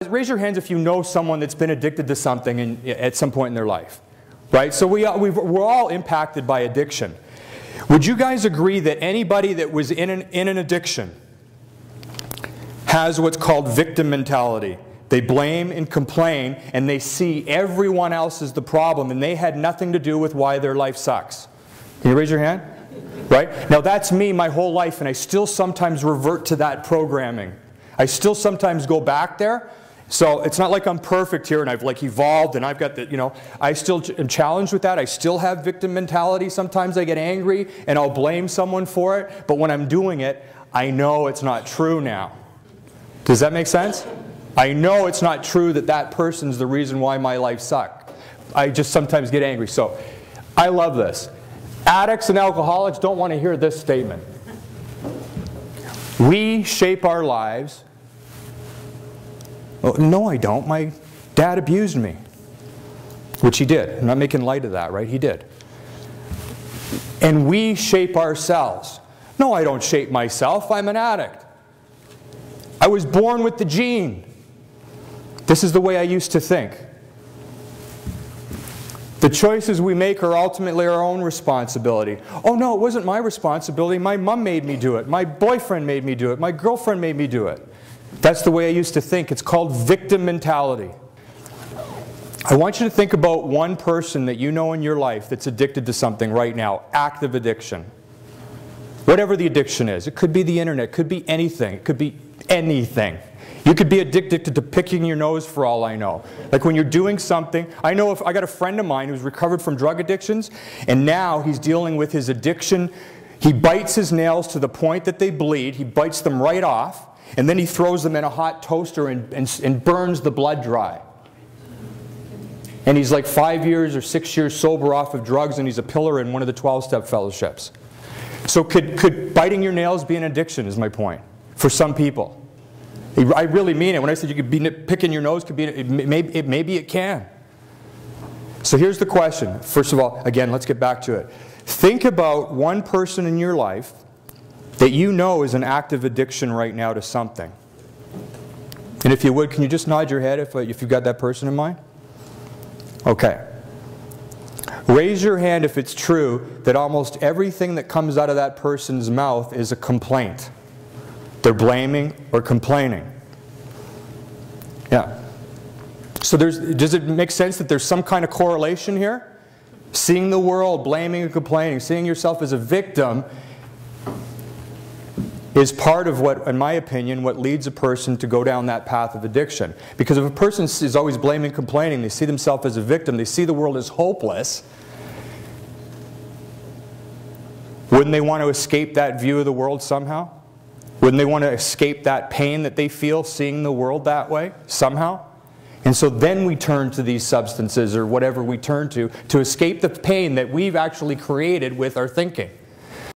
Raise your hands if you know someone that's been addicted to something at some point in their life. Right? So we're all impacted by addiction. Would you guys agree that anybody that was in an addiction has what's called victim mentality? They blame and complain, and they see everyone else as the problem, and they had nothing to do with why their life sucks. Can you raise your hand? Right? Now that's me my whole life, and I still sometimes revert to that programming. I still sometimes go back there. So it's not like I'm perfect here and I've like evolved and I've got the, you know, I still am challenged with that. I still have victim mentality. Sometimes I get angry and I'll blame someone for it. But when I'm doing it, I know it's not true now. Does that make sense? I know it's not true that that person's the reason why my life sucked. I just sometimes get angry. So I love this. Addicts and alcoholics don't want to hear this statement. We shape our lives. Oh, no, I don't. My dad abused me. Which he did. I'm not making light of that, right? He did. And we shape ourselves. No, I don't shape myself. I'm an addict. I was born with the gene. This is the way I used to think. The choices we make are ultimately our own responsibility. Oh no, it wasn't my responsibility. My mom made me do it. My boyfriend made me do it. My girlfriend made me do it. That's the way I used to think. It's called victim mentality. I want you to think about one person that you know in your life that's addicted to something right now. Active addiction. Whatever the addiction is. It could be the internet. It could be anything. It could be anything. You could be addicted to picking your nose for all I know. Like when you're doing something. I know I got a friend of mine who's recovered from drug addictions, and now he's dealing with his addiction. He bites his nails to the point that they bleed. He bites them right off. And then he throws them in a hot toaster and burns the blood dry. And he's like 5 years or 6 years sober off of drugs, and he's a pillar in one of the 12-step fellowships. So could biting your nails be an addiction, is my point, for some people. I really mean it. When I said you could be picking your nose, maybe it can. So here's the question. First of all, again, let's get back to it. Think about one person in your life that you know is an active addiction right now to something. And if you would, can you just nod your head if you've got that person in mind? Okay. Raise your hand if it's true that almost everything that comes out of that person's mouth is a complaint. They're blaming or complaining. Yeah. So does it make sense that there's some kind of correlation here? Seeing the world, blaming and complaining, seeing yourself as a victim is part of what, in my opinion, what leads a person to go down that path of addiction. Because if a person is always blaming and complaining, they see themselves as a victim, they see the world as hopeless, wouldn't they want to escape that view of the world somehow? Wouldn't they want to escape that pain that they feel seeing the world that way somehow? And so then we turn to these substances or whatever we turn to escape the pain that we've actually created with our thinking.